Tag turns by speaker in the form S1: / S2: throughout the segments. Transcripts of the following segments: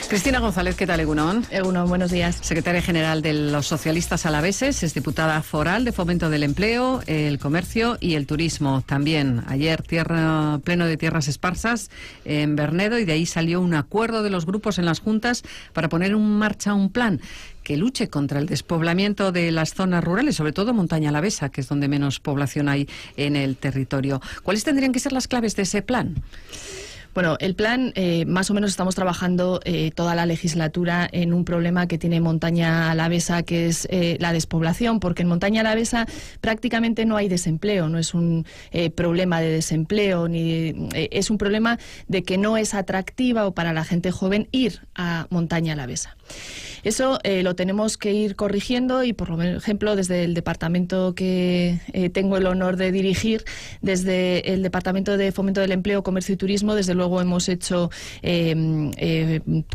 S1: Cristina González, ¿qué tal, Egunon?
S2: Egunon, buenos días.
S1: Secretaria general de los socialistas alaveses, es diputada foral de Fomento del Empleo, el Comercio y el Turismo. También ayer pleno de tierras esparsas en Bernedo, y de ahí salió un acuerdo de los grupos en las juntas para poner en marcha un plan que luche contra el despoblamiento de las zonas rurales, sobre todo montaña alavesa, que es donde menos población hay en el territorio. ¿Cuáles tendrían que ser las claves de ese plan?
S2: Bueno, el plan, más o menos estamos trabajando toda la legislatura en un problema que tiene montaña alavesa, que es la despoblación, porque en montaña alavesa prácticamente no hay desempleo, no es un problema de desempleo, es un problema de que no es atractiva o para la gente joven ir a montaña alavesa. Eso lo tenemos que ir corrigiendo y, por ejemplo, desde el departamento que tengo el honor de dirigir, desde el Departamento de Fomento del Empleo, Comercio y Turismo, desde luego hemos hecho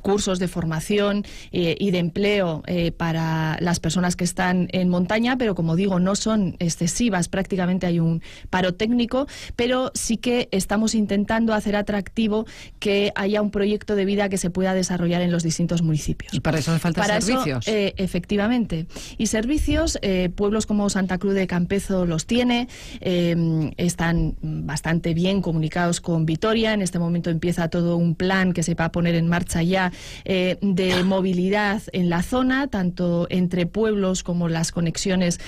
S2: cursos de formación y de empleo para las personas que están en montaña, pero como digo, no son excesivas, prácticamente hay un paro técnico, pero sí que estamos intentando hacer atractivo que haya un proyecto de vida que se pueda desarrollar en los distintos municipios.
S1: ¿Y para eso hace falta servicios?
S2: Eso, efectivamente. Y servicios, pueblos como Santa Cruz de Campezo los tiene, están bastante bien comunicados con Vitoria. En este momento empieza todo un plan que se va a poner en marcha ya de movilidad en la zona, tanto entre pueblos como las conexiones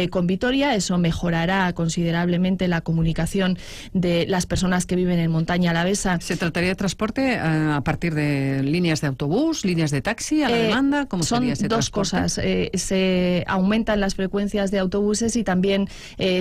S2: con Vitoria. Eso mejorará considerablemente la comunicación de las personas que viven en montaña alavesa.
S1: ¿Se trataría de transporte a partir de líneas de autobús, líneas de taxi, a la demanda? ¿Cómo sería ese transporte?
S2: Son dos cosas. Se aumentan las frecuencias de autobuses y también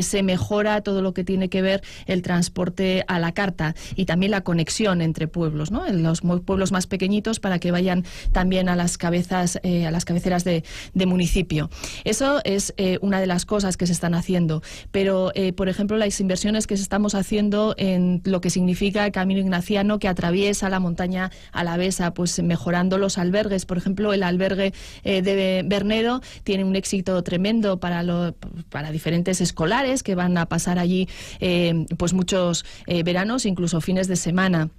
S2: se mejora todo lo que tiene que ver el transporte a la carta y también la conexión entre pueblos, ¿no? En los pueblos más pequeñitos, para que vayan también a las cabeceras de municipio. Eso es una de las cosas que se están haciendo. Pero, por ejemplo, las inversiones que estamos haciendo en lo que significa el Camino Ignaciano, que atraviesa la montaña alavesa, pues mejorando los albergues. Por ejemplo, el albergue de Bernedo tiene un éxito tremendo para diferentes escolares que van a pasar allí pues muchos veranos, incluso fines de semana.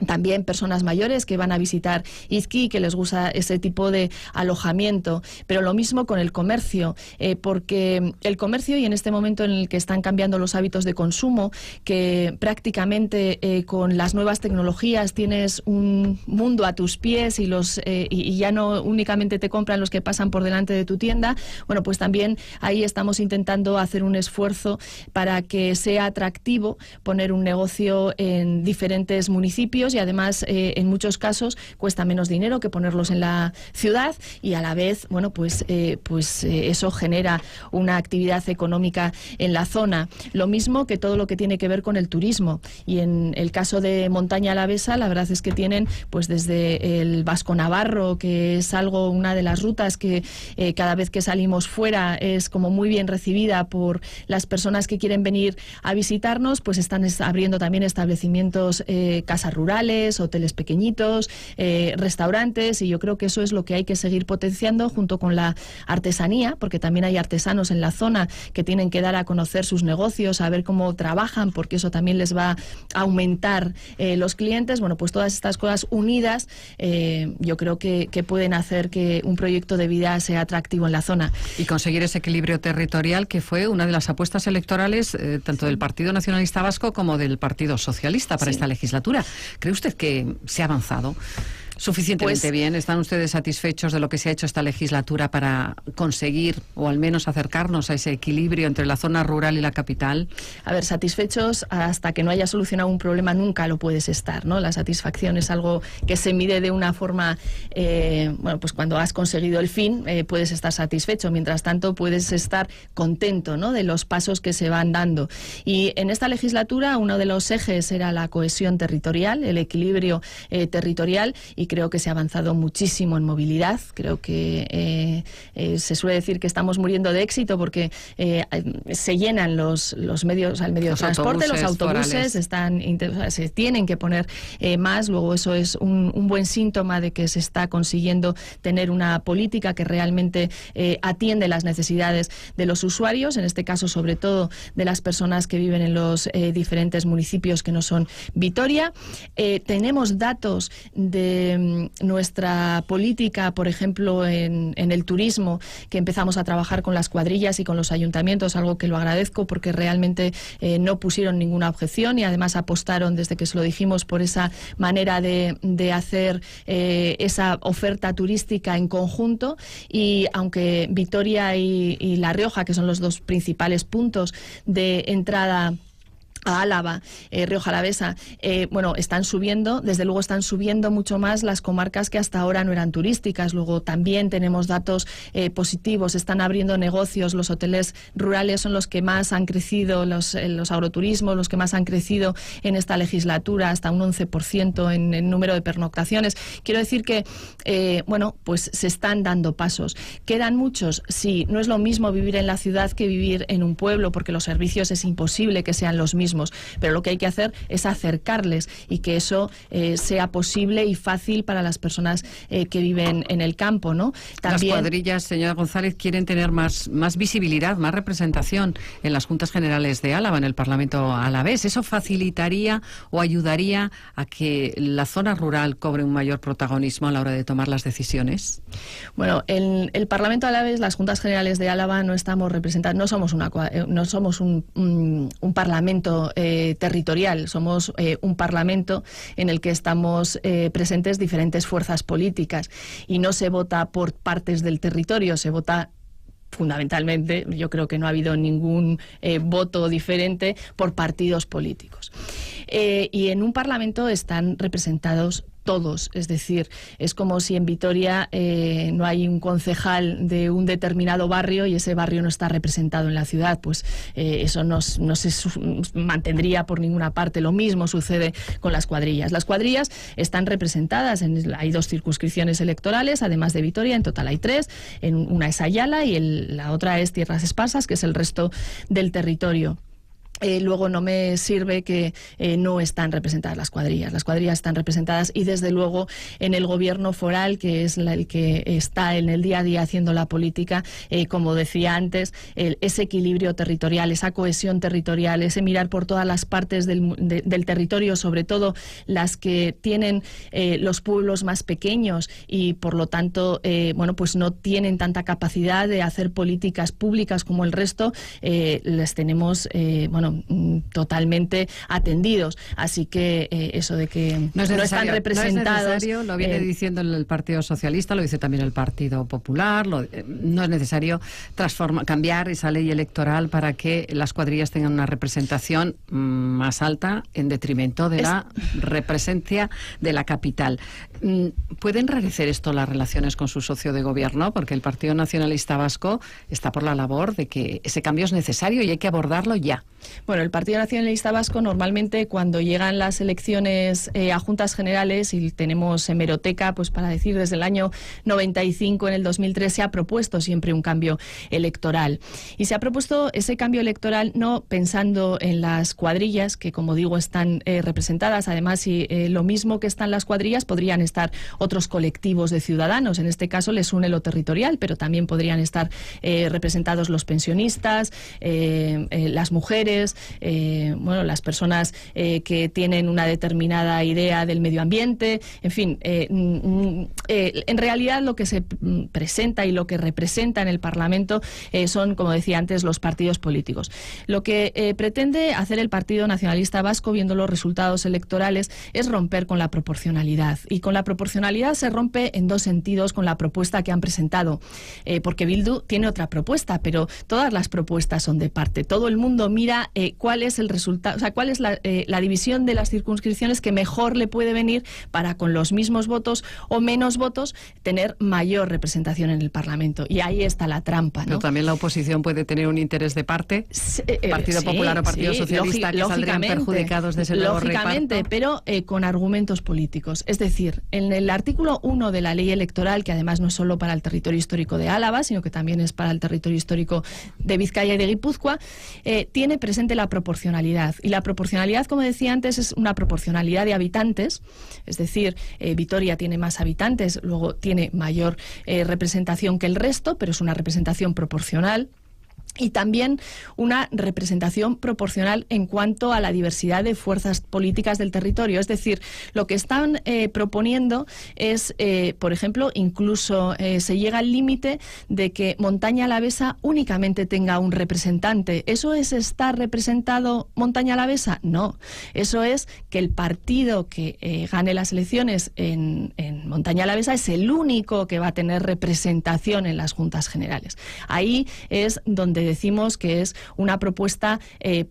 S2: También personas mayores que van a visitar Izqui, que les gusta ese tipo de alojamiento. Pero lo mismo con el comercio, porque el comercio, y en este momento en el que están cambiando los hábitos de consumo, que prácticamente con las nuevas tecnologías tienes un mundo a tus pies y ya no únicamente te compran los que pasan por delante de tu tienda. Bueno, pues también ahí estamos intentando hacer un esfuerzo para que sea atractivo poner un negocio en diferentes municipios, y además en muchos casos cuesta menos dinero que ponerlos en la ciudad, y a la vez, bueno, pues eso genera una actividad económica en la zona. Lo mismo que todo lo que tiene que ver con el turismo, y en el caso de montaña alavesa, la verdad es que tienen pues desde el Vasco Navarro, que es una de las rutas que cada vez que salimos fuera es como muy bien recibida por las personas que quieren venir a visitarnos, pues están abriendo también establecimientos, casas rurales, hoteles pequeñitos, restaurantes, y yo creo que eso es lo que hay que seguir potenciando junto con la artesanía, porque también hay artesanos en la zona que tienen que dar a conocer sus negocios, a ver cómo trabajan, porque eso también les va a aumentar los clientes. Bueno, pues todas estas cosas unidas yo creo que pueden hacer que un proyecto de vida sea atractivo en la zona.
S1: Y conseguir ese equilibrio territorial, que fue una de las apuestas electorales tanto del Partido Nacionalista Vasco como del Partido Socialista para esta legislatura. ¿Cree usted que se ha avanzado suficientemente bien? ¿Están ustedes satisfechos de lo que se ha hecho esta legislatura para conseguir, o al menos acercarnos a ese equilibrio entre la zona rural y la capital?
S2: A ver, satisfechos hasta que no haya solucionado un problema nunca lo puedes estar, ¿no? La satisfacción es algo que se mide de una forma, bueno, pues cuando has conseguido el fin puedes estar satisfecho. Mientras tanto puedes estar contento, ¿no?, de los pasos que se van dando. Y en esta legislatura uno de los ejes era la cohesión territorial, el equilibrio territorial, y creo que se ha avanzado muchísimo en movilidad. Creo que se suele decir que estamos muriendo de éxito porque se llenan los medios, el medio de transporte, los autobuses se tienen que poner más. Luego eso es un buen síntoma de que se está consiguiendo tener una política que realmente atiende las necesidades de los usuarios, en este caso sobre todo de las personas que viven en los diferentes municipios que no son Vitoria. Tenemos datos de nuestra política, por ejemplo, en el turismo, que empezamos a trabajar con las cuadrillas y con los ayuntamientos, algo que lo agradezco porque realmente no pusieron ninguna objeción y además apostaron desde que se lo dijimos por esa manera de hacer esa oferta turística en conjunto. Y aunque Vitoria y La Rioja, que son los dos principales puntos de entrada a Álava, Rioja Alavesa, están subiendo, desde luego están subiendo mucho más las comarcas que hasta ahora no eran turísticas. Luego también tenemos datos positivos, están abriendo negocios, los hoteles rurales son los que más han crecido, los agroturismos, los que más han crecido en esta legislatura, hasta un 11% en el número de pernoctaciones. Quiero decir que, pues se están dando pasos. ¿Quedan muchos? Sí, no es lo mismo vivir en la ciudad que vivir en un pueblo, porque los servicios es imposible que sean los mismos. Pero lo que hay que hacer es acercarles y que eso sea posible y fácil para las personas que viven en el campo, ¿no?
S1: También, las cuadrillas, señora González, quieren tener más visibilidad, más representación en las Juntas Generales de Álava, en el Parlamento alavés. ¿Eso facilitaría o ayudaría a que la zona rural cobre un mayor protagonismo a la hora de tomar las decisiones?
S2: Bueno, en el Parlamento alavés, las Juntas Generales de Álava no estamos representadas, no somos un parlamento territorial, somos un parlamento en el que estamos presentes diferentes fuerzas políticas y no se vota por partes del territorio, se vota fundamentalmente, yo creo que no ha habido ningún voto diferente por partidos políticos. Y en un parlamento están representados todos, es decir, es como si en Vitoria no hay un concejal de un determinado barrio y ese barrio no está representado en la ciudad, pues eso no se mantendría por ninguna parte. Lo mismo sucede con las cuadrillas. Las cuadrillas están representadas, hay 2 circunscripciones electorales, además de Vitoria, en total hay 3, una es Ayala y la otra es Tierras Esparsas, que es el resto del territorio. Luego no me sirve que no están representadas las cuadrillas. Las cuadrillas están representadas y desde luego en el gobierno foral, que es el que está en el día a día haciendo la política, como decía antes, ese equilibrio territorial, esa cohesión territorial, ese mirar por todas las partes del territorio, sobre todo las que tienen los pueblos más pequeños y por lo tanto pues no tienen tanta capacidad de hacer políticas públicas como el resto, les tenemos totalmente atendidos. Así que eso de que no están representados...
S1: No es necesario, lo viene diciendo el Partido Socialista, lo dice también el Partido Popular, no es necesario cambiar esa ley electoral para que las cuadrillas tengan una representación más alta en detrimento de la represencia de la capital. ¿Puede enrarecer esto las relaciones con su socio de gobierno? Porque el Partido Nacionalista Vasco está por la labor de que ese cambio es necesario y hay que abordarlo ya.
S2: Bueno, el Partido Nacionalista Vasco normalmente cuando llegan las elecciones a Juntas Generales, y tenemos hemeroteca, pues para decir desde el año 95, en el 2003 se ha propuesto siempre un cambio electoral. Y se ha propuesto ese cambio electoral no pensando en las cuadrillas, que como digo están representadas, además y lo mismo que están las cuadrillas podrían estar otros colectivos de ciudadanos, en este caso les une lo territorial, pero también podrían estar representados los pensionistas, las mujeres, las personas que tienen una determinada idea del medio ambiente, en fin, en realidad lo que se presenta y lo que representa en el Parlamento son, como decía antes, los partidos políticos. Lo que pretende hacer el Partido Nacionalista Vasco, viendo los resultados electorales, es romper con la proporcionalidad. Y con la proporcionalidad se rompe en 2 sentidos con la propuesta que han presentado, porque Bildu tiene otra propuesta, pero todas las propuestas son de parte. Todo el mundo mira cuál es el resultado, o sea, cuál es la división de las circunscripciones que mejor le puede venir para, con los mismos votos o menos votos, tener mayor representación en el Parlamento. Y ahí está la trampa, ¿no?
S1: Pero también la oposición puede tener un interés de parte, Partido Popular o Partido Socialista, que saldrían perjudicados de ese nuevo
S2: lógicamente,
S1: reparto.
S2: Pero con argumentos políticos. Es decir, en el artículo 1 de la ley electoral, que además no es solo para el territorio histórico de Álava, sino que también es para el territorio histórico de Vizcaya y de Guipúzcoa, tiene presente la proporcionalidad. Y la proporcionalidad, como decía antes, es una proporcionalidad de habitantes, es decir, Vitoria tiene más habitantes, luego tiene mayor representación que el resto, pero es una representación proporcional. y también una representación proporcional en cuanto a la diversidad de fuerzas políticas del territorio. Es decir, lo que están proponiendo es, por ejemplo, incluso se llega al límite de que Montaña Alavesa únicamente tenga un representante. ¿Eso es estar representado Montaña Alavesa? No. Eso es que el partido que gane las elecciones en Montaña Alavesa es el único que va a tener representación en las Juntas Generales. Ahí es donde decimos que es una propuesta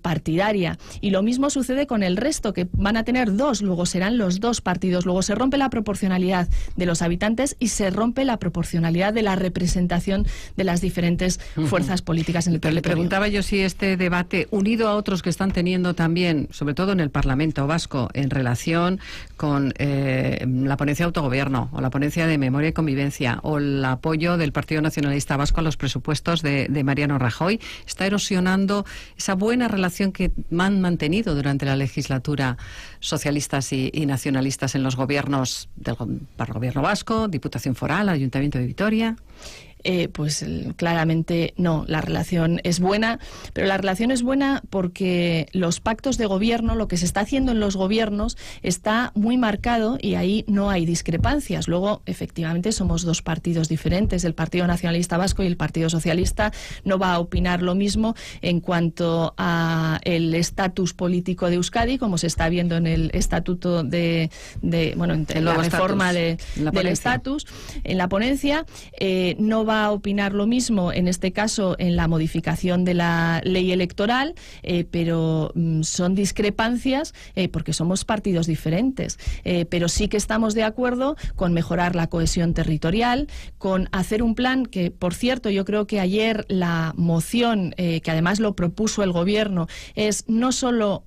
S2: partidaria. Y lo mismo sucede con el resto, que van a tener dos, luego serán los dos partidos. Luego se rompe la proporcionalidad de los habitantes y se rompe la proporcionalidad de la representación de las diferentes fuerzas políticas en el territorio.
S1: Le preguntaba yo si este debate, unido a otros que están teniendo también, sobre todo en el Parlamento Vasco, en relación con la ponencia de autogobierno o la ponencia de memoria y convivencia o el apoyo del Partido Nacionalista Vasco a los presupuestos de Mariano Rajoy, está erosionando esa buena relación que han mantenido durante la legislatura socialistas y nacionalistas en los gobiernos para el gobierno vasco, Diputación Foral, Ayuntamiento de Vitoria.
S2: Pues claramente no, la relación es buena, pero la relación es buena porque los pactos de gobierno, lo que se está haciendo en los gobiernos, está muy marcado y ahí no hay discrepancias. Luego, efectivamente, somos dos partidos diferentes, el Partido Nacionalista Vasco y el Partido Socialista no va a opinar lo mismo en cuanto a el estatus político de Euskadi, como se está viendo en el estatuto en la reforma del estatus, en la ponencia, no va a opinar lo mismo, en este caso, en la modificación de la ley electoral, pero son discrepancias porque somos partidos diferentes. Pero sí que estamos de acuerdo con mejorar la cohesión territorial, con hacer un plan que, por cierto, yo creo que ayer la moción, que además lo propuso el Gobierno, es no solo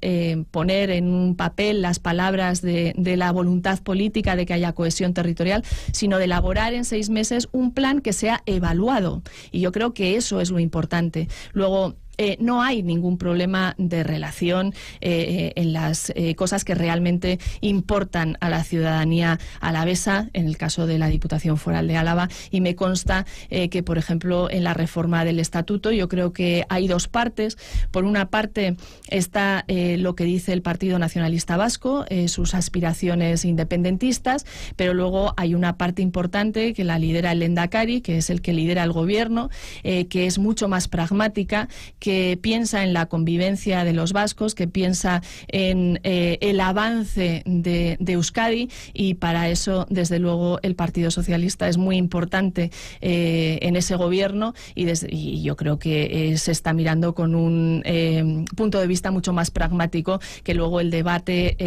S2: poner en un papel las palabras de la voluntad política de que haya cohesión territorial, sino de elaborar en 6 meses un plan que sea evaluado. Y yo creo que eso es lo importante. Luego, no hay ningún problema de relación en las cosas que realmente importan a la ciudadanía alavesa, en el caso de la Diputación Foral de Álava, y me consta que, por ejemplo, en la reforma del Estatuto, yo creo que hay dos partes. Por una parte está lo que dice el Partido Nacionalista Vasco, sus aspiraciones independentistas, pero luego hay una parte importante que la lidera el Lehendakari, que es el que lidera el Gobierno, que es mucho más pragmática, que piensa en la convivencia de los vascos, que piensa en el avance de Euskadi, y para eso, desde luego, el Partido Socialista es muy importante en ese gobierno, y yo creo que se está mirando con un punto de vista mucho más pragmático que luego el debate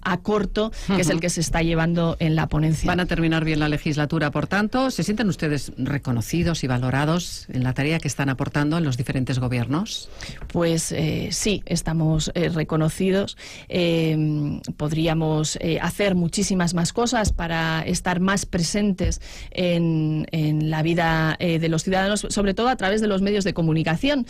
S2: a corto, que es el que se está llevando en la ponencia.
S1: Van a terminar bien la legislatura, por tanto. ¿Se sienten ustedes reconocidos y valorados en la tarea que están aportando en los diferentes gobiernos?
S2: Pues sí, estamos reconocidos. Podríamos hacer muchísimas más cosas para estar más presentes en la vida de los ciudadanos, sobre todo a través de los medios de comunicación,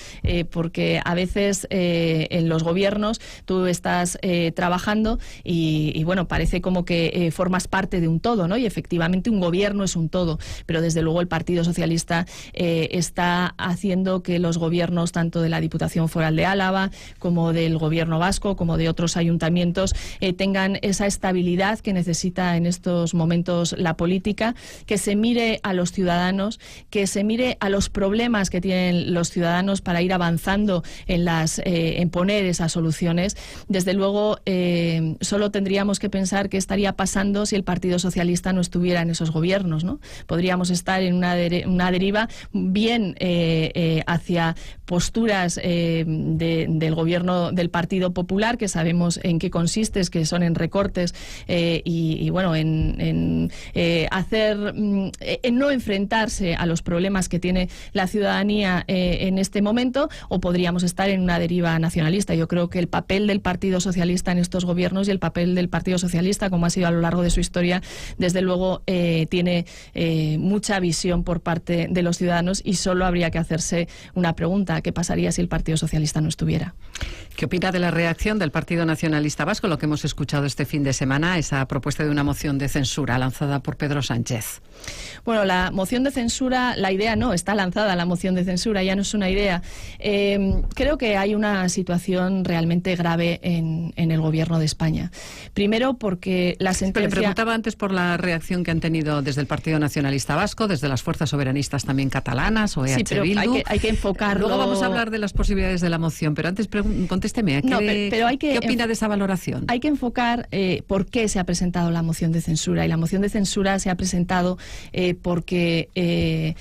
S2: porque a veces en los gobiernos tú estás trabajando y bueno, parece como que formas parte de un todo, ¿no? Y efectivamente un gobierno es un todo, pero desde luego el Partido Socialista está haciendo que los gobiernos, tanto de la Diputación Foral de Álava, como del Gobierno vasco, como de otros ayuntamientos, tengan esa estabilidad que necesita en estos momentos la política, que se mire a los ciudadanos, que se mire a los problemas que tienen los ciudadanos para ir avanzando en poner esas soluciones. Desde luego, solo tendríamos que pensar qué estaría pasando si el Partido Socialista no estuviera en esos gobiernos, ¿no? Podríamos estar en una deriva bien hacia posturas del gobierno del Partido Popular, que sabemos en qué consiste, que son en recortes y bueno, en no enfrentarse a los problemas que tiene la ciudadanía en este momento, o podríamos estar en una deriva nacionalista. Yo creo que el papel del Partido Socialista en estos gobiernos y el papel del Partido Socialista, como ha sido a lo largo de su historia, desde luego tiene mucha visión por parte de los ciudadanos, y solo habría que hacerse una pregunta: ¿qué pasa pasaría si el Partido Socialista no estuviera.
S1: ¿Qué opina de la reacción del Partido Nacionalista Vasco, lo que hemos escuchado este fin de semana, esa propuesta de una moción de censura lanzada por Pedro Sánchez?
S2: Bueno, la moción de censura, la idea no, está lanzada la moción de censura, ya no es una idea. Creo que hay una situación realmente grave en el Gobierno de España. Primero porque la sentencia...
S1: Pero le preguntaba antes por la reacción que han tenido desde el Partido Nacionalista Vasco, desde las fuerzas soberanistas también catalanas o EH
S2: sí, pero
S1: Bildu.
S2: hay que enfocarlo...
S1: Luego vamos a hablar de las posibilidades de la moción, pero antes contésteme, ¿qué opina de esa valoración?
S2: Hay que enfocar por qué se ha presentado la moción de censura, y la moción de censura se ha presentado porque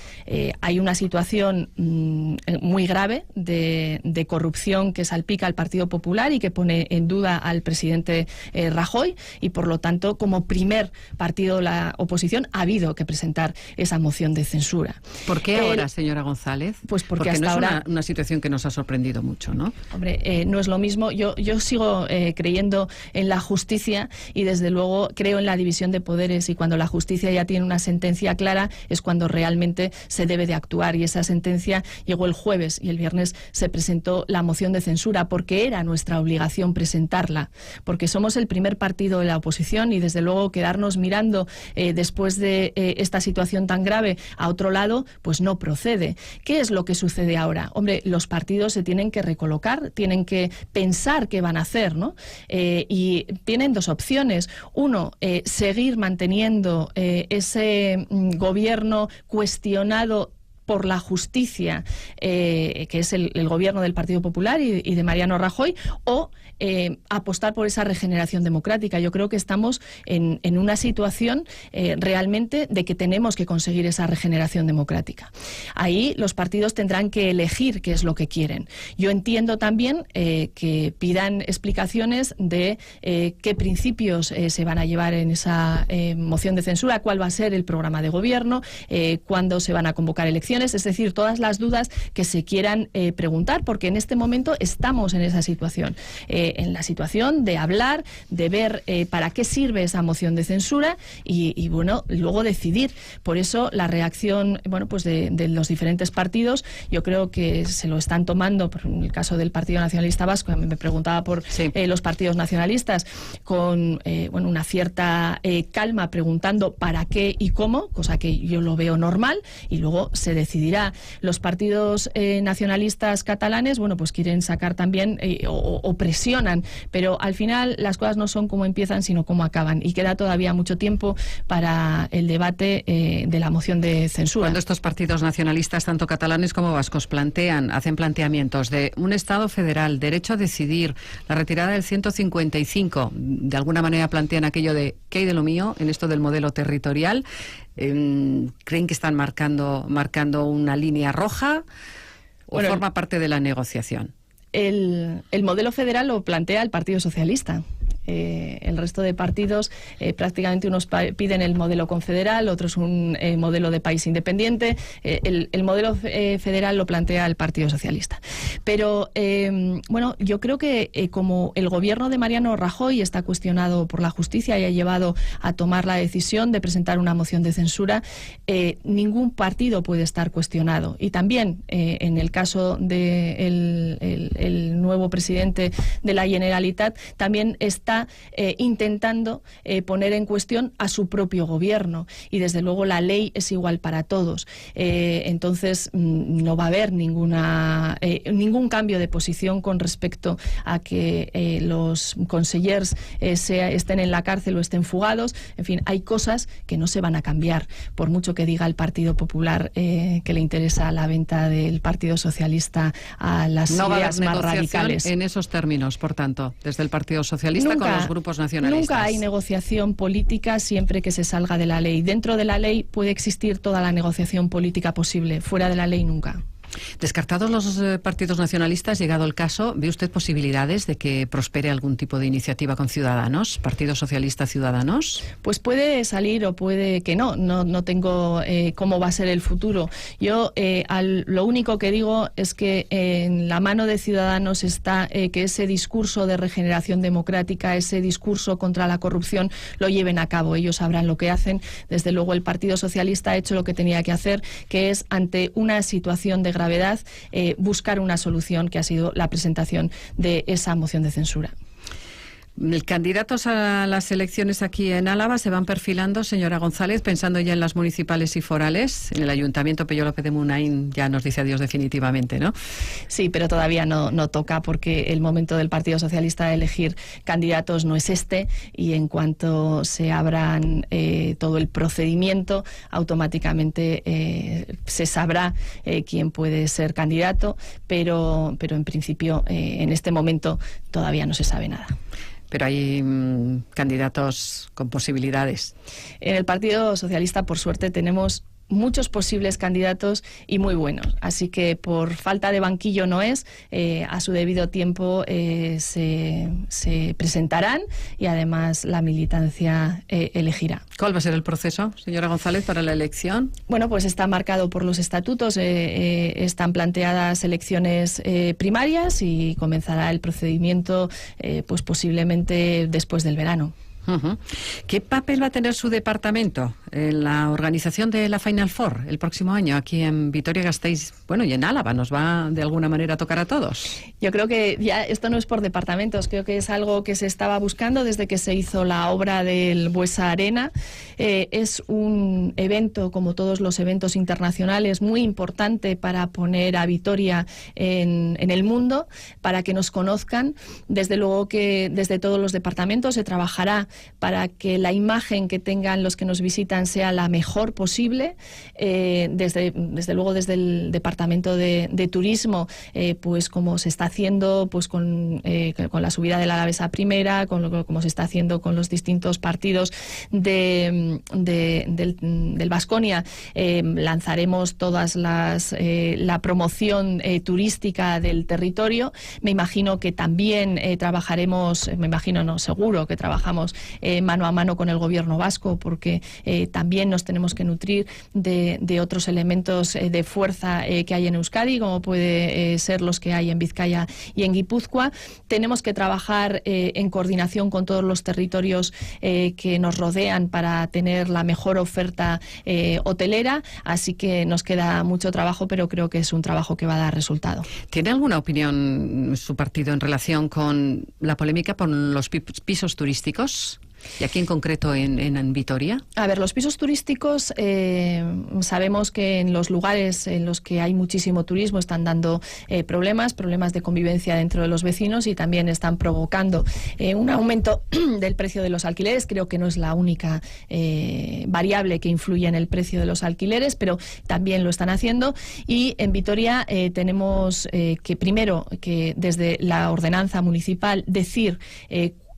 S2: hay una situación muy grave de corrupción que salpica al Partido Popular y que pone en duda al presidente Rajoy, y por lo tanto, como primer partido de la oposición, ha habido que presentar esa moción de censura.
S1: ¿Por qué ahora, señora González?
S2: Pues porque hasta
S1: no es
S2: ahora...
S1: una situación que nos ha sorprendido mucho, ¿no?
S2: Hombre, no es lo mismo. Yo sigo creyendo en la justicia y desde luego creo en la división de poderes, y cuando la justicia ya tiene una sentencia clara es cuando realmente se debe de actuar, y esa sentencia llegó el jueves y el viernes se presentó la moción de censura porque era nuestra obligación presentarla, porque somos el primer partido de la oposición y desde luego quedarnos mirando después de esta situación tan grave a otro lado pues no procede. ¿Qué es lo que sucede ahora? Hombre, los partidos se tienen que recolocar, tienen que pensar qué van a hacer, ¿no? Y tienen dos opciones. Uno, seguir manteniendo ese gobierno cuestionado por la justicia, que es el gobierno del Partido Popular y de Mariano Rajoy, o apostar por esa regeneración democrática. Yo creo que estamos en una situación realmente de que tenemos que conseguir esa regeneración democrática. Ahí los partidos tendrán que elegir qué es lo que quieren. Yo entiendo también que pidan explicaciones de qué principios se van a llevar en esa moción de censura, cuál va a ser el programa de gobierno, cuándo se van a convocar elecciones, es decir, todas las dudas que se quieran preguntar, porque en este momento estamos en esa situación, en la situación de hablar, de ver para qué sirve esa moción de censura y bueno, luego decidir. Por eso la reacción, bueno, pues de los diferentes partidos, yo creo que se lo están tomando, por el caso del Partido Nacionalista Vasco, a mí me preguntaba por los partidos nacionalistas, con bueno, una cierta calma, preguntando para qué y cómo, cosa que yo lo veo normal, y luego se decidirá. Los partidos nacionalistas catalanes, bueno, pues quieren sacar también o presionan, pero al final las cosas no son como empiezan, sino como acaban, y queda todavía mucho tiempo para el debate de la moción de censura.
S1: Cuando estos partidos nacionalistas, tanto catalanes como vascos, hacen planteamientos de un Estado federal, derecho a decidir, la retirada del 155, de alguna manera plantean aquello de ¿qué hay de lo mío en esto del modelo territorial? ¿Creen que están marcando una línea roja o forma parte de la negociación?
S2: El modelo federal lo plantea el Partido Socialista. El resto de partidos prácticamente unos piden el modelo confederal, otros un modelo de país independiente. El modelo federal lo plantea el Partido Socialista. Pero bueno, yo creo que como el gobierno de Mariano Rajoy está cuestionado por la justicia y ha llevado a tomar la decisión de presentar una moción de censura, ningún partido puede estar cuestionado. Y también en el caso de el nuevo presidente de la Generalitat, también está intentando poner en cuestión a su propio gobierno, y desde luego la ley es igual para todos. Entonces no va a haber ningún cambio de posición con respecto a que los consellers estén en la cárcel o estén fugados. En fin, hay cosas que no se van a cambiar, por mucho que diga el Partido Popular que le interesa la venta del Partido Socialista a las ideas más radicales.
S1: En esos términos, por tanto, desde el Partido Socialista con los grupos nacionalistas.
S2: Nunca hay negociación política siempre que se salga de la ley. Dentro de la ley puede existir toda la negociación política posible, fuera de la ley nunca.
S1: Descartados los partidos nacionalistas, llegado el caso, ¿ve usted posibilidades de que prospere algún tipo de iniciativa con Ciudadanos, Partido Socialista Ciudadanos?
S2: Pues puede salir o puede que no. No tengo cómo va a ser el futuro. Yo lo único que digo es que en la mano de Ciudadanos está que ese discurso de regeneración democrática, ese discurso contra la corrupción, lo lleven a cabo. Ellos sabrán lo que hacen. Desde luego el Partido Socialista ha hecho lo que tenía que hacer, que es ante una situación de gravedad gravedad, buscar una solución, que ha sido la presentación de esa moción de censura.
S1: Candidatos a las elecciones aquí en Álava se van perfilando, señora González, pensando ya en las municipales y forales. En el Ayuntamiento, Pello López de Munain ya nos dice adiós definitivamente, ¿no?
S2: Sí, pero todavía no toca, porque el momento del Partido Socialista de elegir candidatos no es este, y en cuanto se abran todo el procedimiento, automáticamente se sabrá quién puede ser candidato, pero en principio en este momento todavía no se sabe nada.
S1: Pero hay candidatos con posibilidades.
S2: En el Partido Socialista, por suerte, tenemos muchos posibles candidatos y muy buenos. Así que por falta de banquillo no es, a su debido tiempo se presentarán, y además la militancia elegirá.
S1: ¿Cuál va a ser el proceso, señora González, para la elección?
S2: Bueno, pues está marcado por los estatutos, están planteadas elecciones primarias y comenzará el procedimiento pues posiblemente después del verano.
S1: Uh-huh. ¿Qué papel va a tener su departamento en la organización de la Final Four el próximo año aquí en Vitoria-Gasteiz? Bueno, y en Álava, ¿nos va de alguna manera a tocar a todos?
S2: Yo creo que ya esto no es por departamentos, creo que es algo que se estaba buscando desde que se hizo la obra del Buesa Arena. Es un evento, como todos los eventos internacionales, muy importante para poner a Vitoria en el mundo, para que nos conozcan. Desde luego que desde todos los departamentos se trabajará para que la imagen que tengan los que nos visitan sea la mejor posible. Desde luego desde el Departamento de Turismo, pues como se está haciendo pues con la subida del Alavés a primera, como se está haciendo con los distintos partidos del Baskonia, lanzaremos todas la promoción turística del territorio. Me imagino que también trabajaremos, seguro que trabajamos mano a mano con el gobierno vasco, porque también nos tenemos que nutrir de otros elementos de fuerza que hay en Euskadi, como puede ser los que hay en Vizcaya y en Guipúzcoa. Tenemos que trabajar en coordinación con todos los territorios que nos rodean para tener la mejor oferta hotelera, así que nos queda mucho trabajo, pero creo que es un trabajo que va a dar resultado.
S1: ¿Tiene alguna opinión su partido en relación con la polémica por los pisos turísticos? ¿Y aquí en concreto en Vitoria?
S2: A ver, los pisos turísticos, sabemos que en los lugares en los que hay muchísimo turismo están dando problemas de convivencia dentro de los vecinos, y también están provocando un aumento del precio de los alquileres. Creo que no es la única variable que influye en el precio de los alquileres, pero también lo están haciendo. Y en Vitoria tenemos que primero, que desde la ordenanza municipal, decir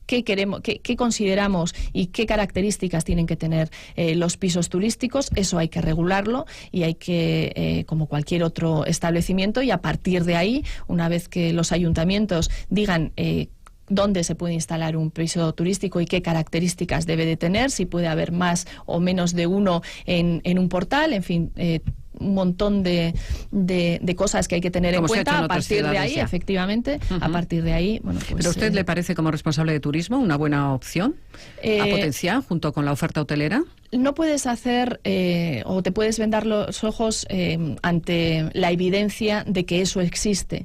S2: qué queremos, qué consideramos y qué características tienen que tener los pisos turísticos. Eso hay que regularlo, y hay que, como cualquier otro establecimiento, y a partir de ahí, una vez que los ayuntamientos digan dónde se puede instalar un piso turístico y qué características debe de tener, si puede haber más o menos de uno en un portal, en fin, un montón de cosas que hay que tener en cuenta. A partir de ahí, efectivamente, a partir de ahí, bueno, pues...
S1: ¿Pero a usted le parece, como responsable de turismo, una buena opción a potenciar junto con la oferta hotelera?
S2: No puedes hacer o te puedes vendar los ojos ante la evidencia de que eso existe.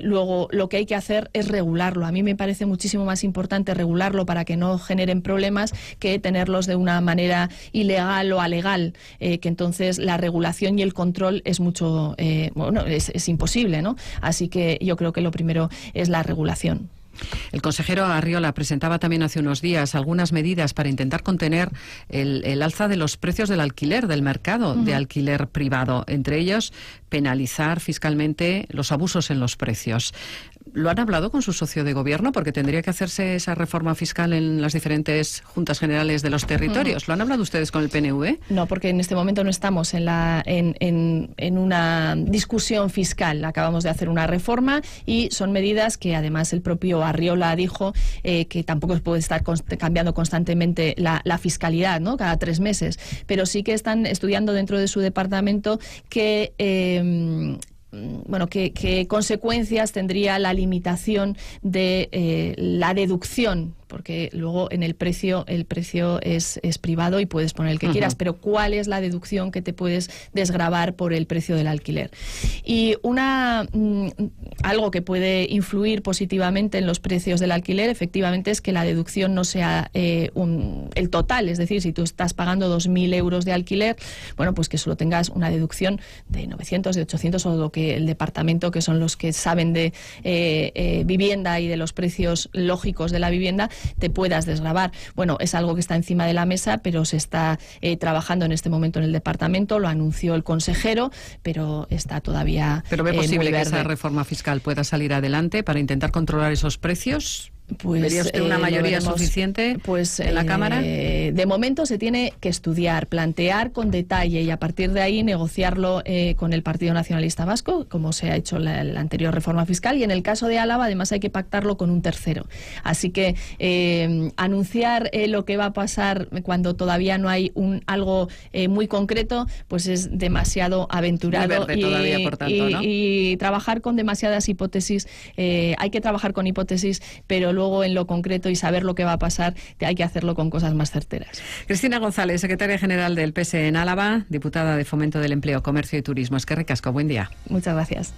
S2: Luego, lo que hay que hacer es regularlo. A mí me parece muchísimo más importante regularlo para que no generen problemas que tenerlos de una manera ilegal o alegal, que entonces la regulación y el control es mucho, es imposible, ¿no? Así que yo creo que lo primero es la regulación.
S1: El consejero Arriola presentaba también hace unos días algunas medidas para intentar contener el alza de los precios del alquiler, del mercado de alquiler privado, entre ellos penalizar fiscalmente los abusos en los precios. ¿Lo han hablado con su socio de gobierno? Porque tendría que hacerse esa reforma fiscal en las diferentes juntas generales de los territorios. ¿Lo han hablado ustedes con el PNV?
S2: No, porque en este momento no estamos en una discusión fiscal. Acabamos de hacer una reforma y son medidas que además el propio Arriola dijo que tampoco puede estar cambiando constantemente la fiscalidad, ¿no? Cada 3 meses. Pero sí que están estudiando dentro de su departamento qué consecuencias tendría la limitación de la deducción porque luego en el precio es privado y puedes poner el que quieras, pero ¿cuál es la deducción que te puedes desgravar por el precio del alquiler? Y algo que puede influir positivamente en los precios del alquiler, efectivamente, es que la deducción no sea el total, es decir, si tú estás pagando 2.000 euros de alquiler, bueno, pues que solo tengas una deducción de 900, de 800 o lo que el departamento, que son los que saben de vivienda y de los precios lógicos de la vivienda, te puedas desgravar. Bueno, es algo que está encima de la mesa, pero se está trabajando en este momento en el departamento, lo anunció el consejero, pero está todavía
S1: ¿Pero ve posible
S2: muy
S1: que
S2: verde.
S1: esa reforma fiscal pueda salir adelante para intentar controlar esos precios?
S2: Pues,
S1: ¿Vería usted una mayoría suficiente en la Cámara?
S2: De momento se tiene que estudiar, plantear con detalle y a partir de ahí negociarlo con el Partido Nacionalista Vasco, como se ha hecho la anterior reforma fiscal, y en el caso de Álava además hay que pactarlo con un tercero. Así que anunciar lo que va a pasar cuando todavía no hay algo muy concreto, pues es demasiado aventurado.
S1: Muy verde todavía, por tanto, ¿no?
S2: Y trabajar con demasiadas hipótesis, hay que trabajar con hipótesis, pero luego en lo concreto y saber lo que va a pasar, hay que hacerlo con cosas más certeras.
S1: Cristina González, secretaria general del PSE en Álava, diputada de Fomento del Empleo, Comercio y Turismo. Es que ricasco, buen día.
S2: Muchas gracias.